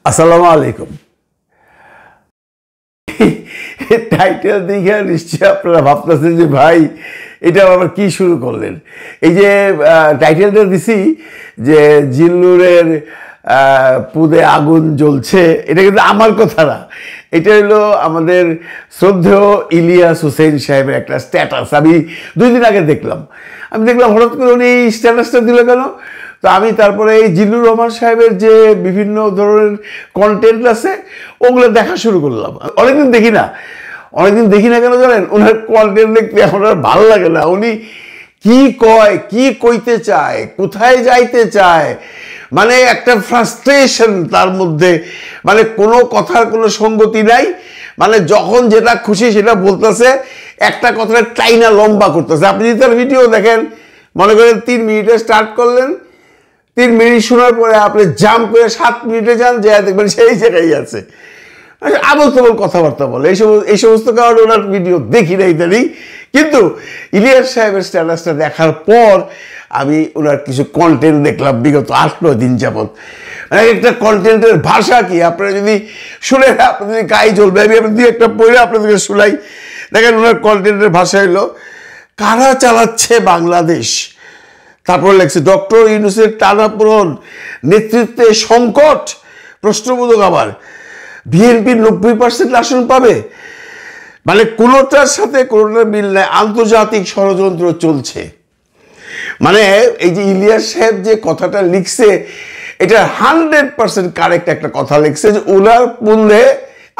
আসসালামু আলাইকুম। টাইটেল দেখে নিশ্চয়ই আপনারা ভাবতেছেন যে ভাই এটা আবার কি শুরু করলেন। এই যে টাইটেলটা দিছি যে জিল্লুরের পুদে আগুন জ্বলছে, এটা কিন্তু আমার কথা না, এটা হলো আমাদের শ্রদ্ধেয় ইলিয়াস হোসেন সাহেবের একটা স্ট্যাটাস। আমি 2 দিন আগে দেখলাম হঠাৎ করে উনি এই স্ট্যাটাসটা দিল কেন। তো আমি তারপরে এই জিল্লুর রহমান সাহেবের যে বিভিন্ন ধরনের কন্টেন্ট আছে ওগুলো দেখা শুরু করলাম। অনেকদিন দেখি না কেন জানেন, ওনার কন্টেন্ট দেখতে এখন আর ভালো লাগে না। উনি কি কয়, কি কইতে চায়, কোথায় যাইতে চায়, মানে একটা ফ্রাস্ট্রেশন তার মধ্যে, মানে কোনো কথার কোনো সঙ্গতি নাই। মানে যখন যেটা খুশি সেটা বলতেছে, একটা কথা টাইনা লম্বা করতেছে। আপনি যদি তার ভিডিও দেখেন, মনে করেন 3 মিনিটে স্টার্ট করলেন, 3 মিনিট শোনার পরে আপনি জাম্প করে 7 মিনিটে যান, যে দেখবেন সেই জায়গায় আছে, আবল তবল কথাবার্তা বলে। এই সমস্ত কারণে ওনার ভিডিও দেখি না ইত্যাদি। কিন্তু ইলিয়াস সাহেবের স্ট্যাটাসটা দেখার পর আমি ওনার কিছু কন্টেন্ট দেখলাম বিগত 8-9 দিন যাবৎ। একটা কন্টেন্টের ভাষা কি আপনারা যদি শুনে আপনাদের গায়ে জ্বলবে। আমি আপনাদের একটা পড়ে আপনাদেরকে শোনাই। দেখেন ওনার কন্টেন্টের ভাষা হলো, কারা চালাচ্ছে বাংলাদেশ। তারপর লেখছে ডক্টর ইউনূসের টানাপোড়েন, নেতৃত্বে সংকট, প্রশ্নবোধক। আবার বিএনপি 90% আসন পাবে, মানে কোনোটার সাথে কোনোটার মিল নাই, আন্তর্জাতিক ষড়যন্ত্র চলছে। মানে এই যে ইলিয়াস সাহেব যে কথাটা লিখছে, এটা 100% কারেক্ট একটা কথা লিখছে যে ওনার পুলে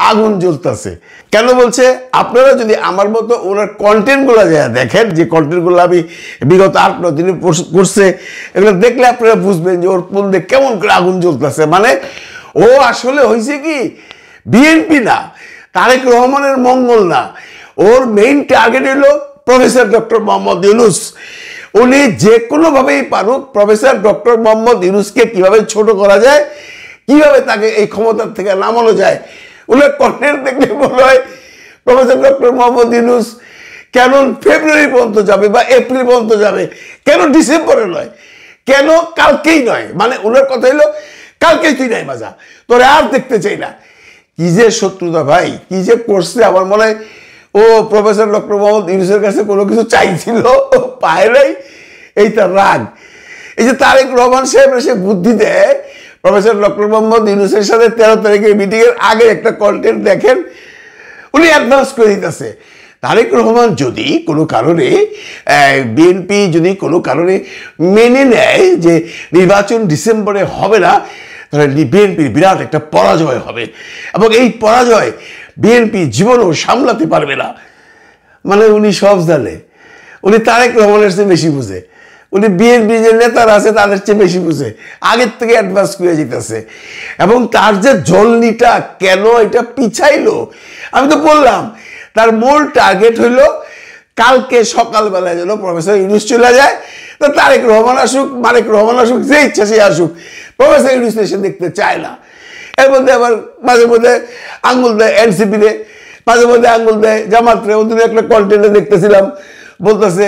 আগুন জ্বলতেছে। কেন বলছে, আপনারা যদি আমার মতো ওনার কন্টেন্টগুলো যা দেখেন, যে কন্টেন্টগুলো আমি বিগত 8-9 দিনে করছে, এগুলো দেখলে আপনারা বুঝবেন যে ওর পুলে কেমন করে আগুন জ্বলতেছে। মানে ও আসলে হয়েছে কি, বিএনপি না, তারেক রহমানের মঙ্গল না, ওর মেইন টার্গেট হলো প্রফেসর ডক্টর মোহাম্মদ ইউনূস। উনি যে কোনোভাবেই পারুক প্রফেসর ডক্টর মোহাম্মদ ইউনূসকে কিভাবে ছোট করা যায়, কিভাবে তাকে এই ক্ষমতার থেকে নামানো যায়। ওনার কন্টেন্ট দেখলে মনে হয় প্রফেসর ডক্টর মোহাম্মদ ইউনূস কেন ফেব্রুয়ারি পর্যন্ত যাবে বা এপ্রিল পর্যন্ত যাবে, কেন ডিসেম্বরে নয়, কেন কালকেই নয়। মানে ওনার কথা হলো কালকেই তুই নাই মাজা, তোরে আর দেখতে চাই না। কি যে শত্রুতা ভাই, কি যে করছে। আমার মনে হয় ও প্রফেসর ডক্টর মোহাম্মদ ইউনূসের কাছে কোনো কিছু চাইছিল, পায় নাই, এই তার রাগ। এই যে তারেক রহমান সাহেব সে বুদ্ধি দেয়, প্রফেসর ডক্টর মোহাম্মদ ইউনূসের সাথে 13 তারিখের মিটিংয়ের আগে একটা কন্টেন্ট দেখেন, উনি অ্যাডভান্স করে দিতেছে। তারেক রহমান যদি কোনো কারণে, বিএনপি যদি কোনো কারণে মেনে নেয় যে নির্বাচন ডিসেম্বরে হবে না, তাহলে বিএনপির বিরাট একটা পরাজয় হবে, এবং এই পরাজয় বিএনপি জীবনও সামলাতে পারবে না। মানে উনি সব জানে, উনি তারেক রহমানের চেয়ে বেশি বুঝে, উনি বিএনপি যে নেতারা আছে তাদের চেয়ে বেশি বুঝে, আগের থেকে অ্যাডভান্স করে যেতেছে। এবং তার যে জলনিটা কেন এটা পিছাইলো, আমি তো বললাম তার মূল টার্গেট হইল কালকে সকালবেলায় যেন প্রফেসর ইউনূস চলে যায়, তো তারেক রহমান আসুক, মারেক রহমান আসুক, যে ইচ্ছা সে আসুক, প্রফেসর ইউনূস সে দেখতে চায় না। এর মধ্যে আবার মাঝে মধ্যে আঙ্গুল দেয় এনসিপিরে, মাঝে মধ্যে আঙ্গুল দেয় জামাতরে। ওদের একটা কন্টেন্টে দেখতেছিলাম, বলতেছে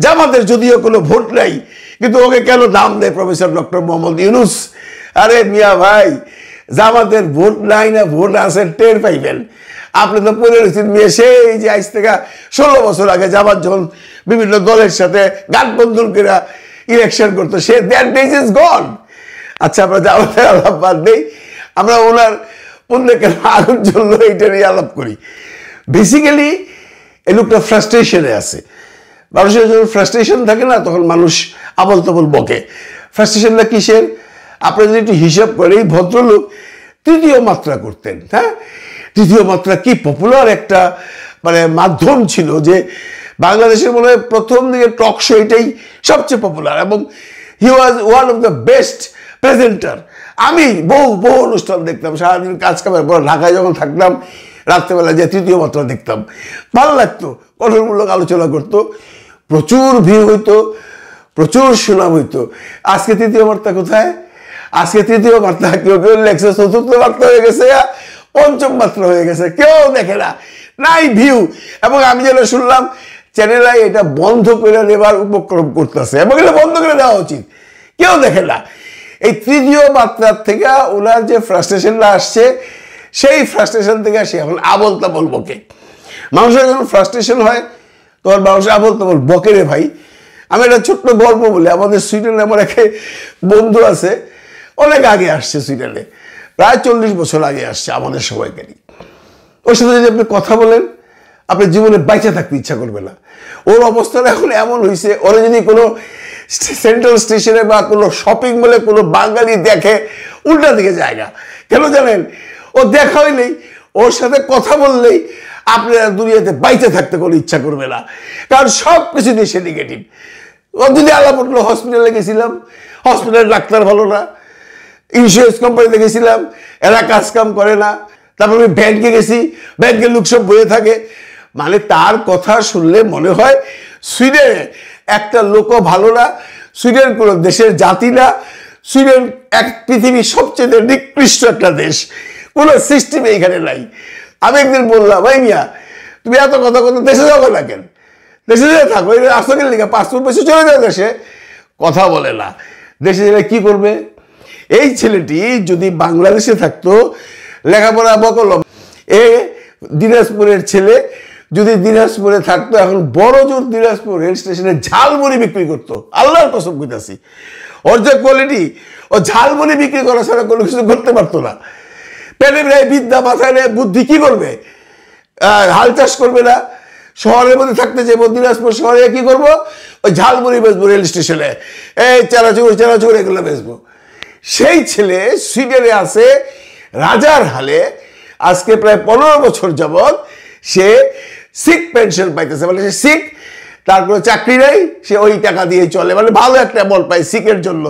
জামাতের যদিও কোনো ভোট নাই, কিন্তু ওকে কেন দাম দেয় প্রফেসর ডক্টর মোহাম্মদ ইউনূস। আরে মিয়া ভাই, জামাতের ভোট নাই না ভোট আছে টের পাইবেন। আপনি তো পড়ে রয়েছেন মেয়ে, সেই যে আজ থেকে 16 বছর আগে জামাত যখন বিভিন্ন দলের সাথে গাঠবন্ধন করে ইলেকশন করতো, সে দ্যাট ডেজ ইজ গন। আচ্ছা, আমরা জামাতের আলাপ বাদ নেই, আমরা ওনার পুণ্যে কেন আগুন জ্বললো এইটা নিয়ে আলাপ করি। বেসিক্যালি এই লোকটা ফ্রাস্ট্রেশনে আছে। মানুষের যখন ফ্রাস্ট্রেশন থাকে না, তখন মানুষ আবল তবল বকে। ফ্রাস্ট্রেশনটা কিসের, আপনারা যদি একটু হিসাব করে, এই ভদ্রলোক 3য় মাত্রা করতেন। হ্যাঁ, 3য় মাত্রা কি পপুলার একটা মানে মাধ্যম ছিল, যে বাংলাদেশের মনে হয় প্রথম দিকে টক শো এটাই সবচেয়ে পপুলার, এবং he was one of the best presenter. আমি বহু অনুষ্ঠান দেখতাম, সারাদিন কাজ কামের পর ঢাকায় যখন থাকতাম, রাত্রেবেলা যে 3য় মাত্রা দেখতাম, ভালো লাগতো, গঠনমূলক আলোচনা করতো, প্রচুর ভিড় হইতো, প্রচুর সুনাম হইতো। আজকে 3য় মাত্রা কোথায়? আজকে 3য় মাত্রা কেউ লেখছে 4র্থ মাত্রা হয়ে গেছে, 5ম মাত্রা হয়ে গেছে, কেউ দেখে না, নাই ভিউ। এবং আমি যেন শুনলাম চ্যানেল আই এটা বন্ধ করে নেবার উপক্রম করতেছে, এবং এটা বন্ধ করে দেওয়া উচিত, কেউ দেখে না। এই তৃতীয় মাত্রার থেকে ওনার যে ফ্রাস্ট্রেশনটা আসছে, সেই ফ্রাস্ট্রেশন থেকে সে এখন আবল তাবল বকে। মানুষের যখন ফ্রাস্ট্রেশন হয় তখন মানুষ আবল তাবল বকে রে ভাই। আমি একটা ছোট্ট গল্প বলি। আমাদের সুইডেনে আমার এক বন্ধু আছে, অনেক আগে আসছে সুইডেনে, প্রায় 40 বছর আগে আসছে আমাদের সবাইকারই। ওর সাথে যদি আপনি কথা বলেন, আপনার জীবনে বাইচে থাকতে ইচ্ছা করবে না। ওর অবস্থাটা এখন এমন হয়েছে, ওরা যদি কোনো সেন্ট্রাল স্টেশনে বা কোনো শপিং মলে কোনো বাঙালি দেখে, উল্টা দিকে জায়গা। কেন জানেন? ও দেখা হইলেই, ওর সাথে কথা বললেই আপনার দুনিয়াতে বাইচে থাকতে কোনো ইচ্ছা করবে না, কারণ সব কিছু দেশে নেগেটিভ। ও যদি আলাপ উঠলো, হসপিটালে গেছিলাম, হসপিটালের ডাক্তার ভালো না, ইন্স্যুরেন্স কোম্পানিতে গেছিলাম, এরা কাজ কাম করে না, তারপর আমি ব্যাংকে গেছি, ব্যাংকের লোক সব বয়ে থাকে। মানে তার কথা শুনলে মনে হয় সুইডেনে একটা লোকও ভালো না, সুইডেন কোনো দেশের জাতি না, সুইডেন এক পৃথিবীর সবচেয়ে নিকৃষ্ট একটা দেশ, কোনো সিস্টেম এইখানে নাই। আমি একদিন বললাম, ভাই মিয়া তুমি এত কথা দেশে যাবো না কেন? দেশে যেতে থাকো, আসলে লিখা পাসপোর্ট পয়সা চলে যায় দেশে, কথা বলে না। দেশে গেলে কি করবে? এই ছেলেটি যদি বাংলাদেশে থাকতো, লেখাপড়া বকল, এ দিনাজপুরের ছেলে যদি দিনাজপুরে থাকতো, এখন বড় জোর দিনাজপুর রেল স্টেশনে ঝালমুড়ি বিক্রি করতো। আল্লাহর কসম কইতাছি, ওর যে কোয়ালিটি, ও ঝালমুড়ি বিক্রি করা ছাড়া কোনো কিছু করতে পারতো না। পেটে প্রায় বিদ্যা, মাথায় নেই বুদ্ধি, কি করবে? হাল চাষ করবে না, শহরের মধ্যে থাকতে চাইবো, দিনাজপুর শহরে কি করবো? ওই ঝালমুড়ি বেচবো রেল স্টেশনে, এই চানাচুর এগুলো বেচবো। সেই ছেলে সুইডেনে আছে রাজার হালে, আজকে প্রায় 15 বছর যাবৎ সে সিক পেনশন পাইতেছে। মানে সে সিক, তার কোনো চাকরি নেই, সে ওই টাকা দিয়ে চলে, মানে ভালো একটা অ্যামাউন্ট পায় সিকের জন্য।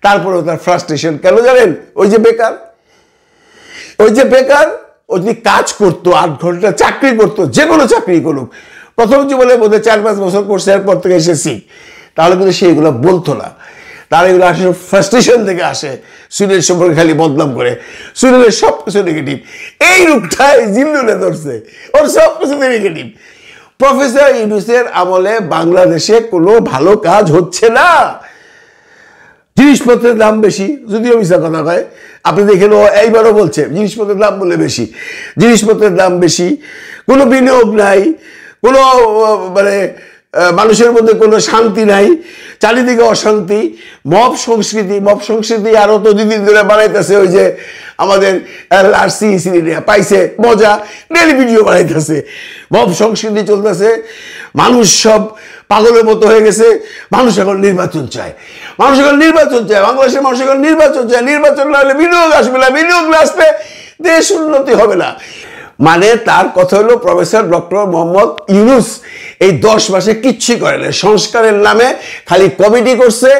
তারপরেও তার ফ্রাস্ট্রেশন কেন জানেন? ওই যে বেকার, ও যদি কাজ করতো, 8 ঘন্টা চাকরি করতো, যে কোনো চাকরি করুক, প্রথম জীবনে বোধহয় 4-5 বছর করছে, এরপর থেকে এসে সিক, তাহলে কিন্তু সে এগুলো বলতো না। তার এগুলো আসলে ফ্রাস্ট্রেশন থেকে আসে, সুইডেন সম্পর্কে খালি বদনাম করে, সুইডেনের সব কিছু নেগেটিভ। এই রূপটাই জিল্লুরে ধরছে, ওর সব কিছুতে নেগেটিভ। প্রফেসর ইউনূসের আমলে বাংলাদেশে কোনো ভালো কাজ হচ্ছে না। জিনিসপত্রের দাম বেশি, যদিও মিশা কথা কয়, আপনি দেখেন ও এইবারও বলছে জিনিসপত্রের দাম বলে বেশি, জিনিসপত্রের দাম বেশি, কোনো বিনিয়োগ নাই, কোনো মানে মানুষের মধ্যে কোনো শান্তি নাই, চারিদিকে অশান্তি, মব সংস্কৃতি আরো তো 2 দিন ধরে বানাইতেছে। ওই যে আমাদের LRC পাইছে মজা, ডেলি ভিডিও বানাইতেছে, মব সংস্কৃতি চলতেছে, মানুষ সব পাগলের মতো হয়ে গেছে। মানুষ এখন নির্বাচন চায়, বাংলাদেশের মানুষ এখন নির্বাচন চায়। নির্বাচন না হলে বিনিয়োগ আসবে না, বিনিয়োগ না আসলে দেশ উন্নতি হবে না। মানে তার কথা হলো প্রফেসর ডক্টর মোহাম্মদ ইউনূস এই 10 মাসে কিচ্ছু করে না, সংস্কারের নামে খালি কমিটি করছে।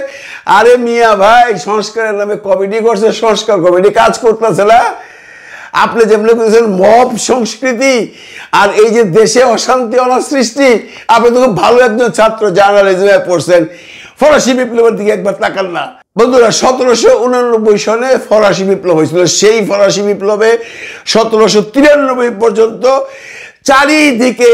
আরে মিয়া ভাই, সংস্কারের নামে কমিটি করছে, সংস্কার কমিটি কাজ করতেছে না। আপনি যেমনি বলছেন মব সংস্কৃতি আর এই যে দেশে অশান্তি সৃষ্টি, আপনি তো খুব ভালো একজন ছাত্র, জার্নালিজমে পড়ছেন, ফরাসি বিপ্লবের দিকে একবার তাকান না বন্ধুরা। 1789 সনে ফরাসি বিপ্লব হয়েছিল। সেই ফরাসি বিপ্লবে 1793 পর্যন্ত চারিদিকে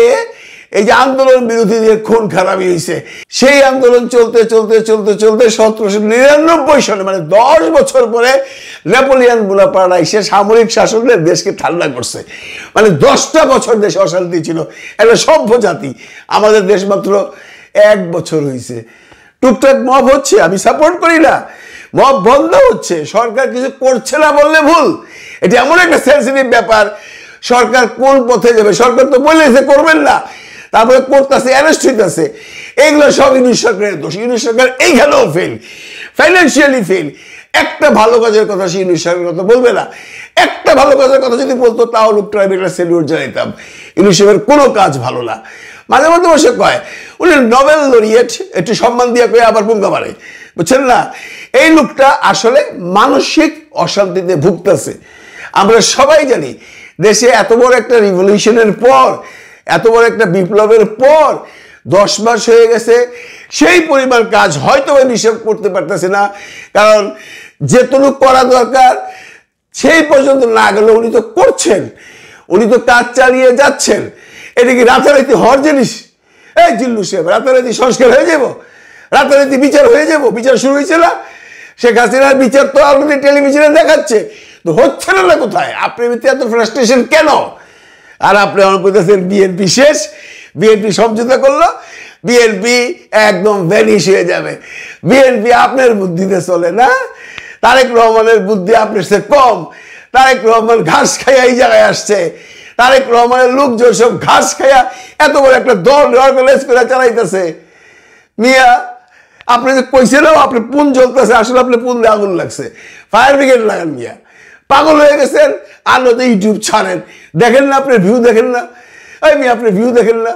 এই যে আন্দোলন বিরোধীদের খুন খারাপি হয়েছে। সেই আন্দোলন চলতে 1799 সনে, মানে 10 বছর পরে নেপোলিয়ন বোনাপার্ট এসে সামরিক শাসনের দেশকে ঠান্ডা করছে। মানে 10টা বছর দেশে অশান্তি ছিল, একটা সভ্য জাতি। আমাদের দেশ মাত্র 1 বছর হয়েছে। টুকটাক মব হচ্ছে, আমি সাপোর্ট করি না, মব বন্ধ হচ্ছে, সরকার কিছু করছে না বললে ভুল। এটা এমন একটা সেন্সিটিভ ব্যাপার, সরকার কোন পথে যাবে, সরকার তো বলেছে করবেন না, তারপরে করতেছে, অ্যারেস্ট হইতেছে। এইগুলো সব ইউনূস সরকারের দোষ। ইউনূস সরকার এইখানেও ফেল, ফাইন্যান্সিয়ালি ফেল। একটা ভালো কাজের কথা সে ইউনূস সরকারের কথা বলবে না। একটা ভালো কাজের কথা যদি বলতো তাও লোকটা আমি একটা সেলিউট জানাইতাম। ইউনূস সরকারের কোনো কাজ ভালো না। মাঝে মধ্যে বসে কয় উনি নোবেল লরিয়েট, একটু সম্মান দিয়ে কয়ে আবার পুঙ্গা মারে, বুঝছেন না? এই লোকটা আসলে মানসিক অশান্তিতে ভুগতেছে। আমরা সবাই জানি দেশে এত বড় একটা রিভলিউশনের পর, এত বড় একটা বিপ্লবের পর 10 মাস হয়ে গেছে, সেই পরিমাণ কাজ হয়তো হিসাব করতে পারতেছে না। কারণ যেটুকু করা দরকার সেই পর্যন্ত না গেলে উনি তো করছেন, উনি তো কাজ চালিয়ে যাচ্ছেন। এটা কি রাতারাতি হওয়ার জিনিস? এই জিল্লু সাহেব, রাতারাতি সংস্কার হয়ে যাব, রাতারাতি বিচার হয়ে যাব? বিচার শুরু হয়েছে না, শেখ হাসিনার বিচার তো অলরেডি টেলিভিশনে দেখাচ্ছে, তো হচ্ছে না কোথায়? আপনি ভিতরে এত ফ্রাস্ট্রেশন কেন? আর আপনি আমার বলতেছেন বিএনপি শেষ, বিএনপি সমঝোতা করলো, বিএনপি একদম ভ্যানিশ হয়ে যাবে। বিএনপি আপনার বুদ্ধিতে চলে না, তারেক রহমানের বুদ্ধি আপনার চেয়ে কম। তারেক রহমান ঘাস খাইয়া এই জায়গায় আসছে, তারেক রহমানের লোকজন সব ঘাস খাইয়া এত বড় একটা দল অর্গানাইজ করে চালাইতেছে। মিয়া আপনি যে কইছিলেন আপনি পুন জ্বলতেছে, আসলে আপনি পুন দিয়ে আগুন লাগছে, ফায়ার ব্রিগেড লাগান। মিয়া পাগল হয়ে গেছেন, আর নয়তো ইউটিউব ছাড়েন, দেখেন না আপনি ভিউ দেখেন না? এই মিয়া আপনি ভিউ দেখেন না?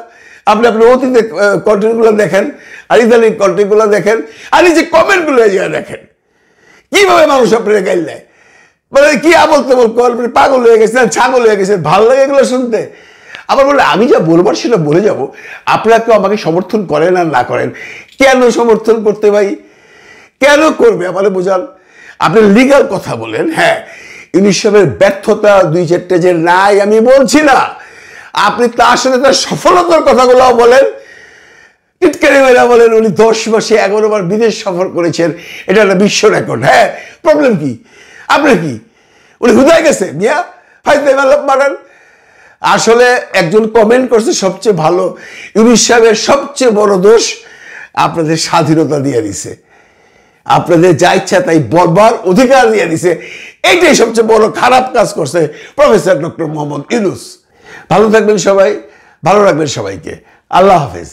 আপনি আপনার অতীতে কন্টেন্টগুলো দেখেন, আর ইদানিং কন্টেন্টগুলো দেখেন, আর এই যে কমেন্টগুলো দেখেন কিভাবে মানুষ আপনার গাইল দেয়। মানে কি আবল তেবল আপনি পাগল হয়ে গেছেন, ছাগল হয়ে গেছেন, ভালো লাগে এগুলো শুনতে? আবার বলে আমি যা বলবার সেটা বলে যাব, আপনারা কেউ আমাকে সমর্থন করেন আর না করেন, কেন সমর্থন করতে ভাই? কেন করবে আমাদের বোঝান। আপনি লিগাল কথা বলেন, হ্যাঁ ইউনূস সাহেবের ব্যর্থতা 2-4টা যে নাই আমি বলছি না, আপনি তার সাথে তার সফলতার কথাগুলো বলেন। টিটকারি মেয়েরা বলেন উনি 10 মাসে 11 বার বিদেশ সফর করেছেন, এটা একটা বিশ্ব রেকর্ড। হ্যাঁ, প্রবলেম কি? আপনার কি উনি হুদায় গেছে? মিয়া ফাইতে মারেন। আসলে একজন কমেন্ট করছে সবচেয়ে ভালো, ইউনূস সাহেবের সবচেয়ে বড় দোষ আপনাদের স্বাধীনতা দিয়ে দিছে, আপনাদের যা ইচ্ছা তাই বলবার অধিকার দিয়ে দিছে। এইটাই সবচেয়ে বড় খারাপ কাজ করছে প্রফেসর ডক্টর মোহাম্মদ ইউনূস। ভালো থাকবেন সবাই, ভালো রাখবেন সবাইকে। আল্লাহ হাফেজ।